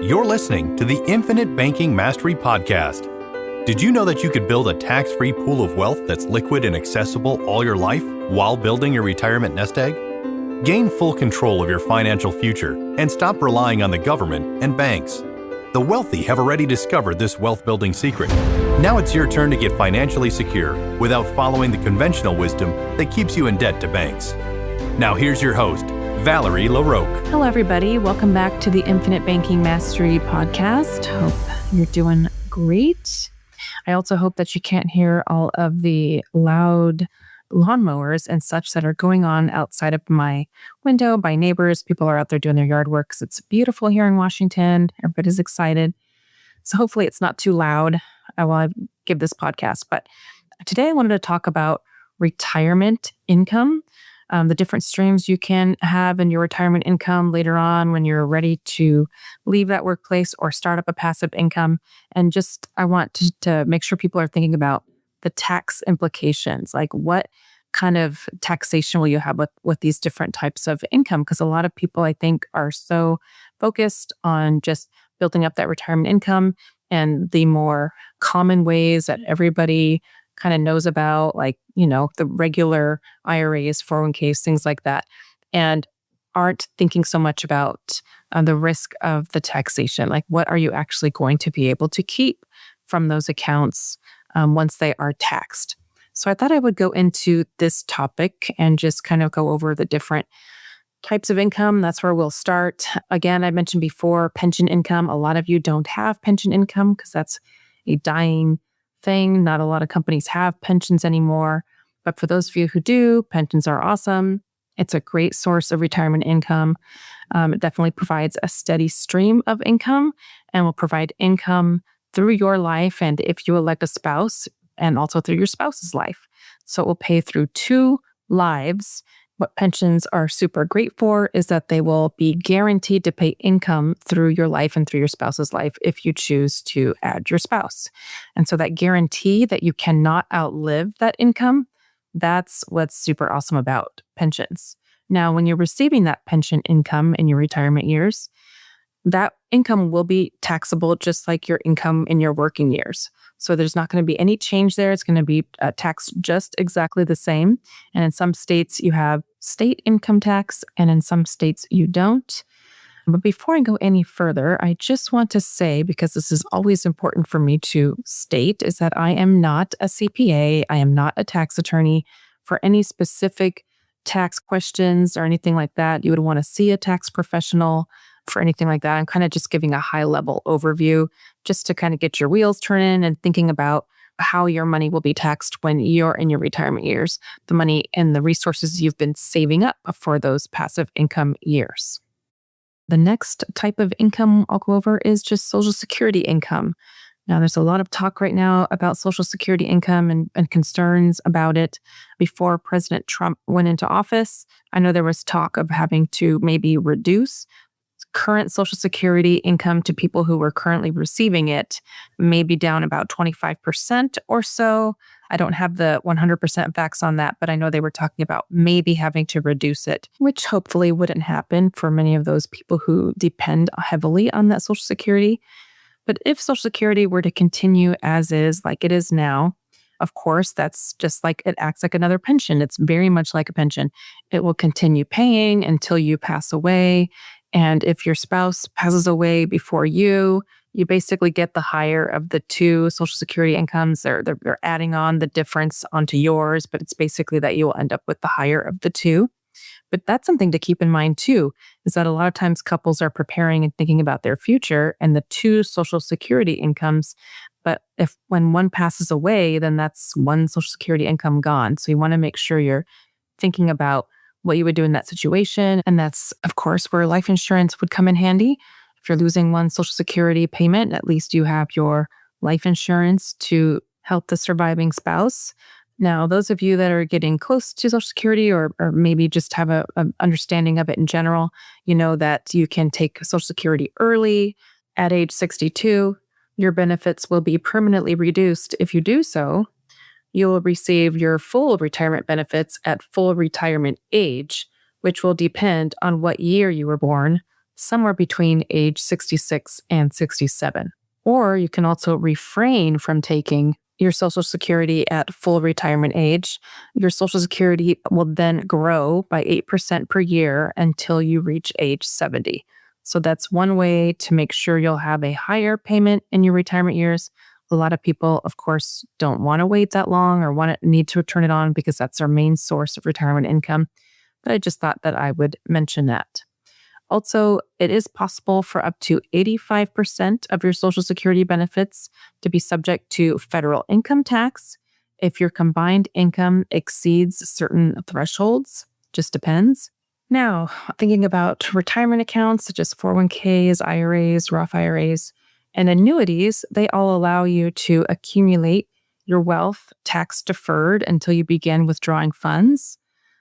You're listening to the Infinite Banking Mastery Podcast. Did you know that you could build a tax-free pool of wealth that's liquid and accessible all your life while building your retirement nest egg? Gain full control of your financial future and stop relying on the government and banks. The wealthy have already discovered this wealth-building secret. Now it's your turn to get financially secure without following the conventional wisdom that keeps you in debt to banks. Now here's your host, Valerie LaRoque. Hello, everybody. Welcome back to the Infinite Banking Mastery Podcast. Hope you're doing great. I also hope that you can't hear all of the loud lawnmowers and such that are going on outside of my window by neighbors. People are out there doing their yard work because it's beautiful here in Washington. Everybody's excited. So hopefully it's not too loud while I give this podcast. But today I wanted to talk about retirement income. The different streams you can have in your retirement income later on when you're ready to leave that workplace or start up a passive income. And just, I want to make sure people are thinking about the tax implications, like what kind of taxation will you have with these different types of income? Because a lot of people, I think, are so focused on just building up that retirement income and the more common ways that everybody kind of knows about, like, the regular IRAs, 401ks, things like that, and aren't thinking so much about the risk of the taxation. Like, what are you actually going to be able to keep from those accounts once they are taxed? So I thought I would go into this topic and just kind of go over the different types of income. That's where we'll start. Again, I mentioned before, pension income. A lot of you don't have pension income because that's a dying thing. Not a lot of companies have pensions anymore. But for those of you who do, pensions are awesome. It's a great source of retirement income. It definitely provides a steady stream of income and will provide income through your life and if you elect a spouse, and also through your spouse's life. So it will pay through two lives. What pensions are super great for is that they will be guaranteed to pay income through your life and through your spouse's life if you choose to add your spouse. And so that guarantee that you cannot outlive that income, that's what's super awesome about pensions. Now, when you're receiving that pension income in your retirement years, that income will be taxable just like your income in your working years. So there's not going to be any change there. It's going to be taxed just exactly the same. And in some states, you have state income tax, and in some states, you don't. But before I go any further, I just want to say, because this is always important for me to state, is that I am not a CPA. I am not a tax attorney. For any specific tax questions or anything like that, you would want to see a tax professional. For anything like that, I'm kind of just giving a high-level overview just to kind of get your wheels turning and thinking about how your money will be taxed when you're in your retirement years, the money and the resources you've been saving up for those passive income years. The next type of income I'll go over is just Social Security income. Now, there's a lot of talk right now about Social Security income and concerns about it. Before President Trump went into office, I know there was talk of having to maybe reduce current Social Security income to people who were currently receiving it, maybe down about 25% or so. I don't have the 100% facts on that, but I know they were talking about maybe having to reduce it, which hopefully wouldn't happen for many of those people who depend heavily on that Social Security. But if Social Security were to continue as is, like it is now, of course, that's just like it acts like another pension. It's very much like a pension. It will continue paying until you pass away. And if your spouse passes away before you basically get the higher of the two Social Security incomes. They're adding on the difference onto yours, but it's basically that you will end up with the higher of the two. But that's something to keep in mind too, is that a lot of times couples are preparing and thinking about their future and the two Social Security incomes. But when one passes away, then that's one Social Security income gone. So you want to make sure you're thinking about what you would do in that situation. And that's, of course, where life insurance would come in handy. If you're losing one Social Security payment, at least you have your life insurance to help the surviving spouse. Now, those of you that are getting close to Social Security or maybe just have an understanding of it in general, you know that you can take Social Security early at age 62. Your benefits will be permanently reduced if you do so. You will receive your full retirement benefits at full retirement age, which will depend on what year you were born. somewhere between age 66 and 67. Or you can also refrain from taking your Social Security at full retirement age. Your Social Security will then grow by 8% per year until you reach age 70. So that's one way to make sure you'll have a higher payment in your retirement years. A lot of people, of course, don't want to wait that long or need to turn it on because that's their main source of retirement income. But I just thought that I would mention that. Also, it is possible for up to 85% of your Social Security benefits to be subject to federal income tax if your combined income exceeds certain thresholds. Just depends. Now, thinking about retirement accounts such as 401ks, IRAs, Roth IRAs, and annuities, they all allow you to accumulate your wealth tax deferred until you begin withdrawing funds.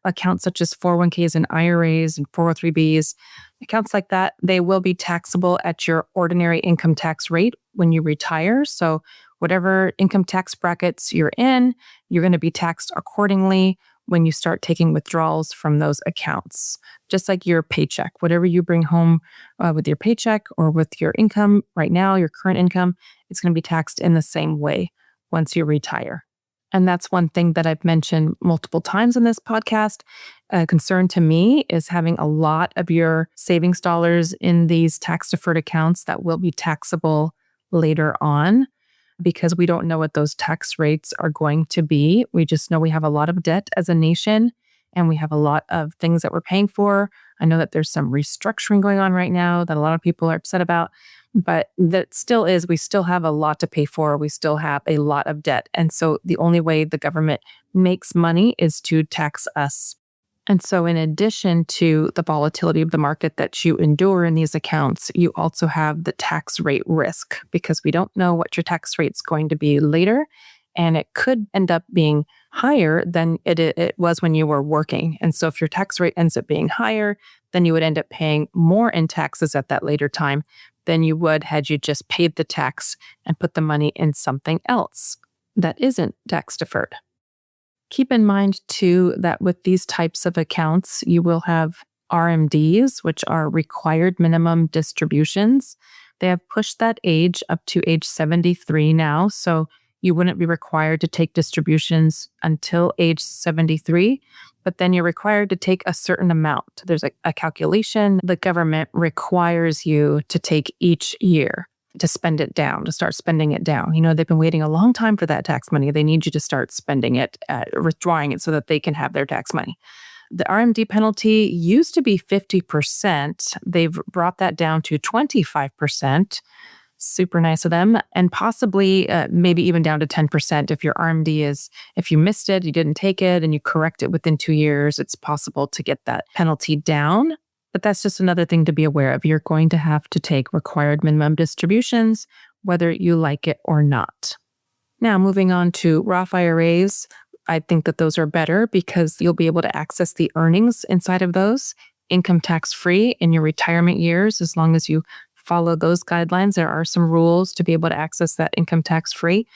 Accounts such as 401ks and IRAs and 403bs, accounts like that, they will be taxable at your ordinary income tax rate when you retire. So whatever income tax brackets you're in, you're going to be taxed accordingly when you start taking withdrawals from those accounts. Just like your paycheck, whatever you bring home with your paycheck or with your income right now, your current income, it's going to be taxed in the same way once you retire. And that's one thing that I've mentioned multiple times in this podcast. A concern to me is having a lot of your savings dollars in these tax-deferred accounts that will be taxable later on because we don't know what those tax rates are going to be. We just know we have a lot of debt as a nation and we have a lot of things that we're paying for. I know that there's some restructuring going on right now that a lot of people are upset about. But that still is, we still have a lot to pay for. We still have a lot of debt. And so the only way the government makes money is to tax us. And so in addition to the volatility of the market that you endure in these accounts, you also have the tax rate risk because we don't know what your tax rate's going to be later. And it could end up being higher than it was when you were working. And so if your tax rate ends up being higher, then you would end up paying more in taxes at that later time than you would had you just paid the tax and put the money in something else that isn't tax deferred. Keep in mind, too, that with these types of accounts, you will have RMDs, which are required minimum distributions. They have pushed that age up to age 73 now, so you wouldn't be required to take distributions until age 73, but then you're required to take a certain amount. There's a calculation the government requires you to take each year to spend it down, to start spending it down. You know, they've been waiting a long time for that tax money. They need you to start spending it, withdrawing it so that they can have their tax money. The RMD penalty used to be 50%. They've brought that down to 25%. Super nice of them. And possibly maybe even down to 10% if your RMD is, if you missed it, you didn't take it, and you correct it within 2 years, it's possible to get that penalty down. But that's just another thing to be aware of. You're going to have to take required minimum distributions, whether you like it or not. Now, moving on to Roth IRAs, I think that those are better because you'll be able to access the earnings inside of those income tax free in your retirement years as long as you follow those guidelines. There are some rules to be able to access that income tax free.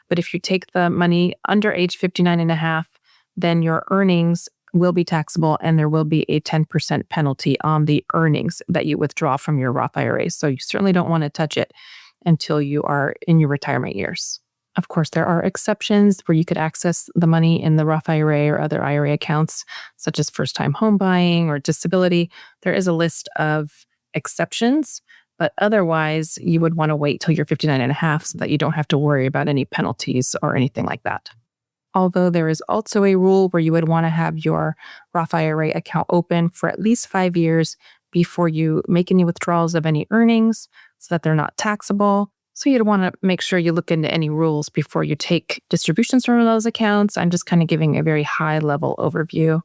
But if you take the money under age 59 and a half, then your earnings will be taxable and there will be a 10% penalty on the earnings that you withdraw from your Roth IRA. So you certainly don't want to touch it until you are in your retirement years. Of course, there are exceptions where you could access the money in the Roth IRA or other IRA accounts, such as first-time home buying or disability. There is a list of exceptions, but otherwise, you would want to wait till you're 59 and a half so that you don't have to worry about any penalties or anything like that. Although there is also a rule where you would want to have your Roth IRA account open for at least 5 years before you make any withdrawals of any earnings so that they're not taxable. So you'd want to make sure you look into any rules before you take distributions from those accounts. I'm just kind of giving a very high level overview.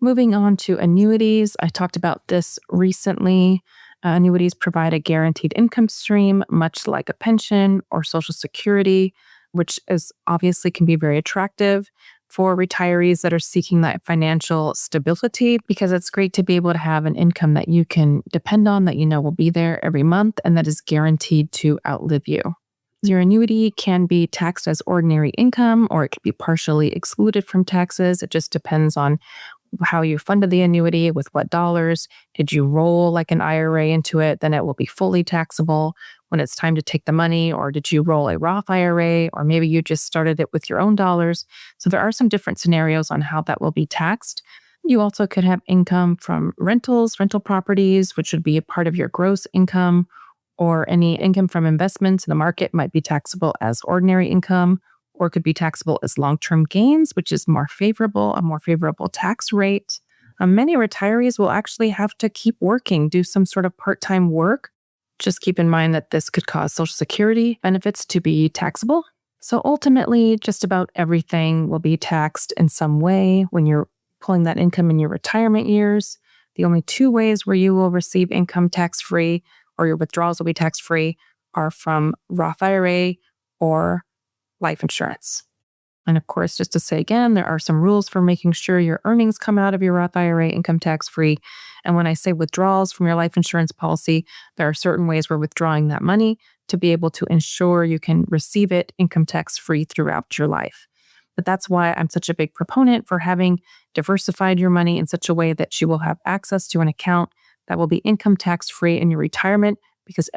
Moving on to annuities. I talked about this recently. Annuities provide a guaranteed income stream, much like a pension or Social Security, which is obviously can be very attractive for retirees that are seeking that financial stability, because it's great to be able to have an income that you can depend on, that you know will be there every month, and that is guaranteed to outlive you. Your annuity can be taxed as ordinary income, or it could be partially excluded from taxes. It just depends on how you funded the annuity, with what dollars. Did you roll like an IRA into it? Then it will be fully taxable when it's time to take the money. Or did you roll a Roth IRA? Or maybe you just started it with your own dollars. So there are some different scenarios on how that will be taxed. You also could have income from rentals, rental properties, which would be a part of your gross income, or any income from investments in the market might be taxable as ordinary income, or could be taxable as long-term gains, which is a more favorable tax rate. Many retirees will actually have to keep working, do some sort of part-time work. Just keep in mind that this could cause Social Security benefits to be taxable. So ultimately, just about everything will be taxed in some way when you're pulling that income in your retirement years. The only two ways where you will receive income tax-free or your withdrawals will be tax-free are from Roth IRA or life insurance. And of course, just to say again, there are some rules for making sure your earnings come out of your Roth IRA income tax-free. And when I say withdrawals from your life insurance policy, there are certain ways we're withdrawing that money to be able to ensure you can receive it income tax-free throughout your life. But that's why I'm such a big proponent for having diversified your money in such a way that you will have access to an account that will be income tax-free in your retirement, because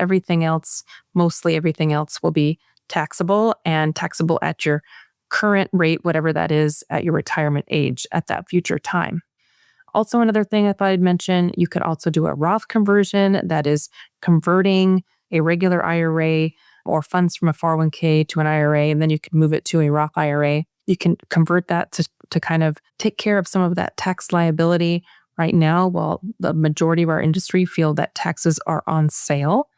mostly everything else will be taxable and taxable at your current rate, whatever that is at your retirement age at that future time. Also, another thing I thought I'd mention, you could also do a Roth conversion, that is converting a regular IRA or funds from a 401k to an IRA, and then you can move it to a Roth IRA. You can convert that to kind of take care of some of that tax liability. Right now, while the majority of our industry feel that taxes are on sale,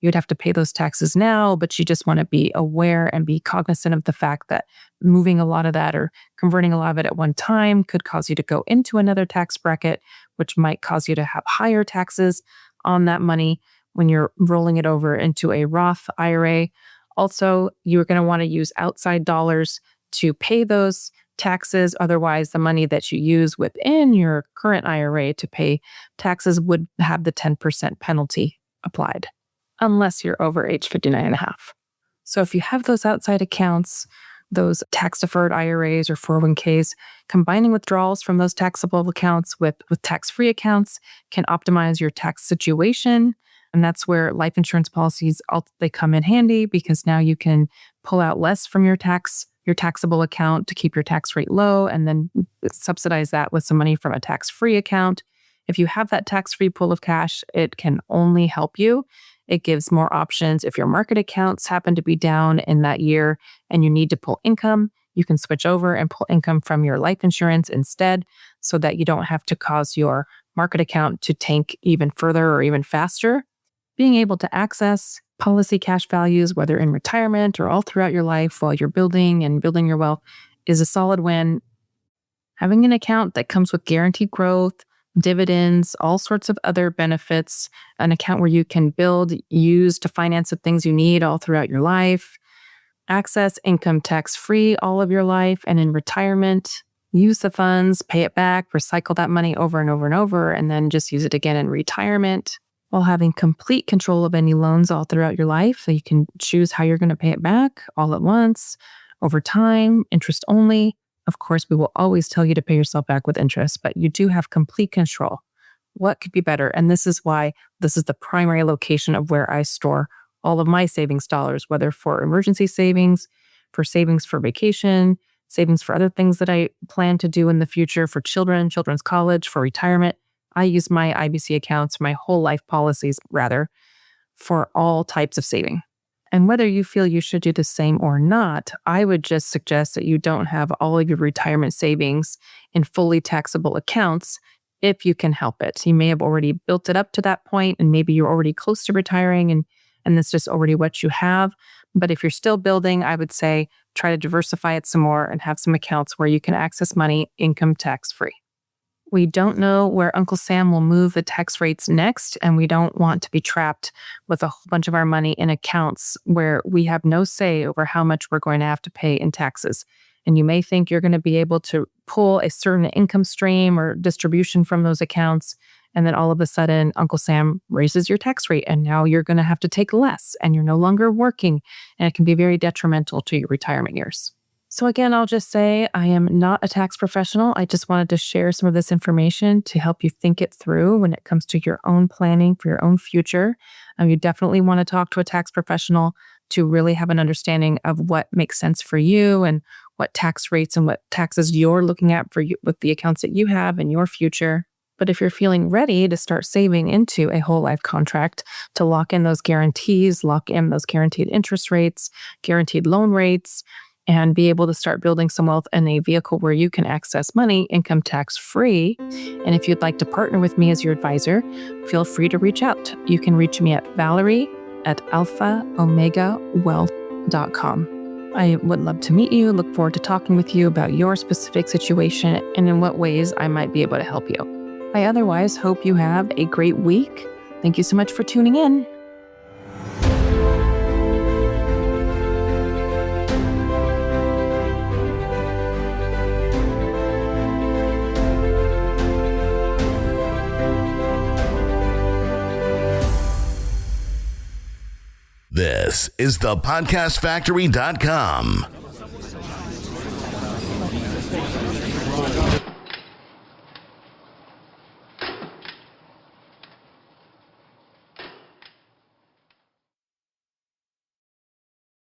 you'd have to pay those taxes now, but you just want to be aware and be cognizant of the fact that moving a lot of that or converting a lot of it at one time could cause you to go into another tax bracket, which might cause you to have higher taxes on that money when you're rolling it over into a Roth IRA. Also, you're going to want to use outside dollars to pay those taxes. Otherwise, the money that you use within your current IRA to pay taxes would have the 10% penalty applied, unless you're over age 59 and a half. So if you have those outside accounts, those tax-deferred IRAs or 401ks, combining withdrawals from those taxable accounts with tax-free accounts can optimize your tax situation. And that's where life insurance policies, they come in handy, because now you can pull out less from your taxable account to keep your tax rate low, and then subsidize that with some money from a tax-free account. If you have that tax-free pool of cash, it can only help you. It gives more options. If your market accounts happen to be down in that year and you need to pull income, you can switch over and pull income from your life insurance instead, so that you don't have to cause your market account to tank even further or even faster. Being able to access policy cash values, whether in retirement or all throughout your life while you're building your wealth, is a solid win. Having an account that comes with guaranteed growth, dividends, all sorts of other benefits, an account where you can use to finance the things you need all throughout your life, access income tax-free all of your life, and in retirement, use the funds, pay it back, recycle that money over and over and over, and then just use it again in retirement, while having complete control of any loans all throughout your life. So you can choose how you're going to pay it back all at once, over time, interest only. Of course, we will always tell you to pay yourself back with interest, but you do have complete control. What could be better? And this is why this is the primary location of where I store all of my savings dollars, whether for emergency savings, for vacation, savings for other things that I plan to do in the future, for children's college, for retirement. I use my IBC accounts, my whole life policies rather, for all types of saving. And whether you feel you should do the same or not, I would just suggest that you don't have all of your retirement savings in fully taxable accounts if you can help it. You may have already built it up to that point, and maybe you're already close to retiring and that's just already what you have. But if you're still building, I would say try to diversify it some more and have some accounts where you can access money income tax-free. We don't know where Uncle Sam will move the tax rates next, and we don't want to be trapped with a whole bunch of our money in accounts where we have no say over how much we're going to have to pay in taxes. And you may think you're going to be able to pull a certain income stream or distribution from those accounts, and then all of a sudden Uncle Sam raises your tax rate, and now you're going to have to take less, and you're no longer working, and it can be very detrimental to your retirement years. So again, I'll just say I am not a tax professional. I just wanted to share some of this information to help you think it through when it comes to your own planning for your own future. You definitely want to talk to a tax professional to really have an understanding of what makes sense for you and what tax rates and what taxes you're looking at for you with the accounts that you have in your future. But if you're feeling ready to start saving into a whole life contract to lock in those guarantees, lock in those guaranteed interest rates, guaranteed loan rates, and be able to start building some wealth in a vehicle where you can access money income tax free. And if you'd like to partner with me as your advisor, feel free to reach out. You can reach me at Valerie@alphaomegawealth.com. I would love to meet you, look forward to talking with you about your specific situation and in what ways I might be able to help you. I otherwise hope you have a great week. Thank you so much for tuning in. This is thepodcastfactory.com.